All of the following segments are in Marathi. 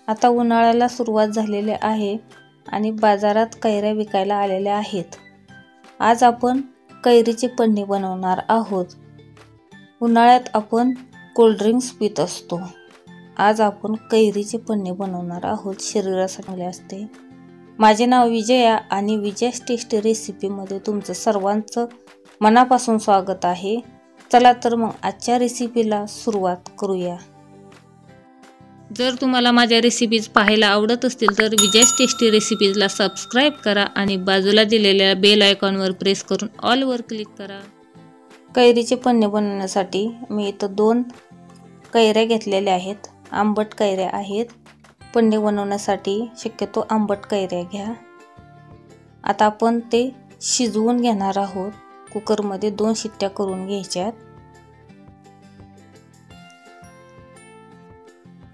आता उन्हाळ्याला सुरुवात झालेली आहे आणि बाजारात कैऱ्या विकायला आलेल्या आहेत। आज आपण कैरीची पन्नी बनवणार आहोत। उन्हाळ्यात आपण कोल्ड ड्रिंक्स पित असतो, आज आपण कैरीची पन्नी बनवणार आहोत। शरीरासाठी चांगले असते। माझे नाव विजया आणि विजयास टेस्टी रेसिपी मध्ये तुमचं सर्वांचं मनापासून स्वागत आहे। चला तर मग आजच्या रेसिपीला सुरुवात करूया। जर तुम्हाला माझ्या रेसिपीज पाहायला आवडत असतील तर विजयास टेस्टी रेसिपीजला सबस्क्राइब करा आणि बाजूला दिलेल्या बेल आयकॉनवर प्रेस करून ऑल वर क्लिक करा। कैरीचे पन्नी बनवण्यासाठी मी इथं 2 कैऱ्या घेतलेल्या आहेत। आंबट कैऱ्या आहेत। पन्नी बनवण्यासाठी शक्यतो आंबट कैऱ्या घ्या। आता आपण ते शिजवून घेणार आहोत। कुकर मध्ये 2 शिट्ट्या करून घ्यायच्यात।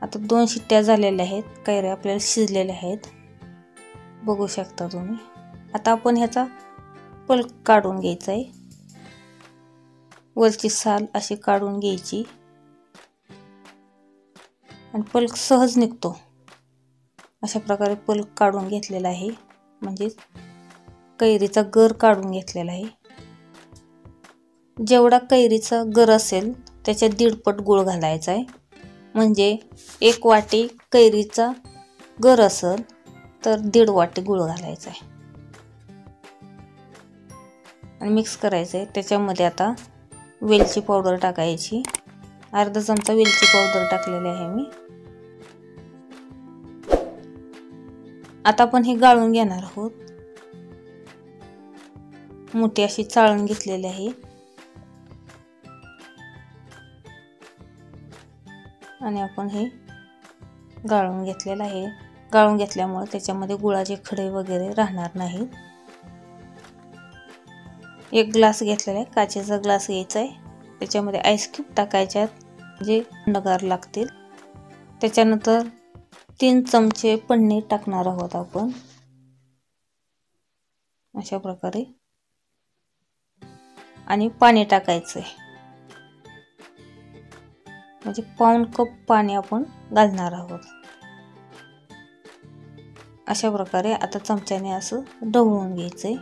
आता 2 शिट्ट्या झालेल्या आहेत। कैऱ्या आपल्याला शिजलेल्या आहेत, बघू शकता तुम्ही। आता आपण ह्याचा पल्प काढून घ्यायचा आहे। वरची साल अशी काढून घ्यायची आणि पल्प सहज निघतो। अशा प्रकारे पल्प काढून घेतलेला आहे, म्हणजे कैरीचा गर काढून घेतलेला आहे। जेवढा कैरीचा गर असेल त्याच्या 1.5 पट गूळ घालायचा आहे। म्हणजे 1 वाटी कैरीचा गर असेल तर 1.5 वाटी गूळ घालायचा आहे आणि मिक्स करायचं आहे। त्याच्यामध्ये आता वेलची पावडर टाकायची। अर्धा चमचा वेलची पावडर टाकलेली आहे मी। आता आपण हे गाळून घेणार आहोत। मोठी अशी चाळण घेतलेली आहे आणि आपण हे गाळून घेतलेलं आहे। गाळून घेतल्यामुळे त्याच्यामध्ये गुळाचे खडे वगैरे राहणार नाहीत। 1 ग्लास घेतलेला आहे, काचेचा ग्लास घ्यायचा आहे। त्याच्यामध्ये आईस क्यूब टाकायच्यात जे थंडगार लागतील। त्याच्यानंतर 3 चमचे पन्नी टाकणार आहोत आपण, अशा प्रकारे। आणि पाणी टाकायचं आहे, म्हणजे पाऊण कप पाणी आपण घालणार आहोत। अशा प्रकारे आता चमच्याने असं ढवळून घ्यायचंय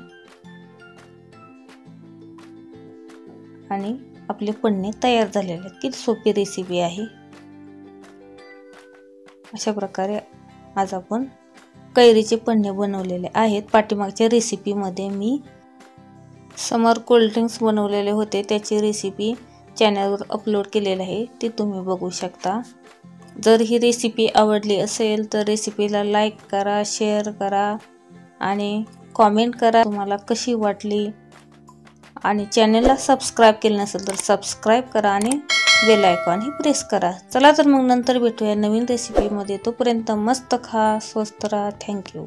आणि आपली पन्नी तयार झालेली आहे। किती सोपी रेसिपी आहे। अशा प्रकारे आज आपण कैरीचे पन्नी बनवलेले आहेत। पाठीमागच्या रेसिपी मध्ये मी समर कोल्ड ड्रिंक्स बनवलेले होते, त्याची रेसिपी चॅनलवर अपलोड केलेली आहे, ती तुम्ही बघू शकता। जर ही रेसिपी आवडली असेल तर रेसिपीला लाईक करा, शेअर करा आणि कमेंट करा तुम्हाला कशी वाटली। आणि चॅनलला सबस्क्राइब केलं नसेल तर सबस्क्राइब करा आणि बेल आयकॉन ही प्रेस करा। चला तर मग नंतर भेटूया नवीन रेसिपी मध्ये। तोपर्यंत मस्त खा, स्वस्त राहा। थँक्यू।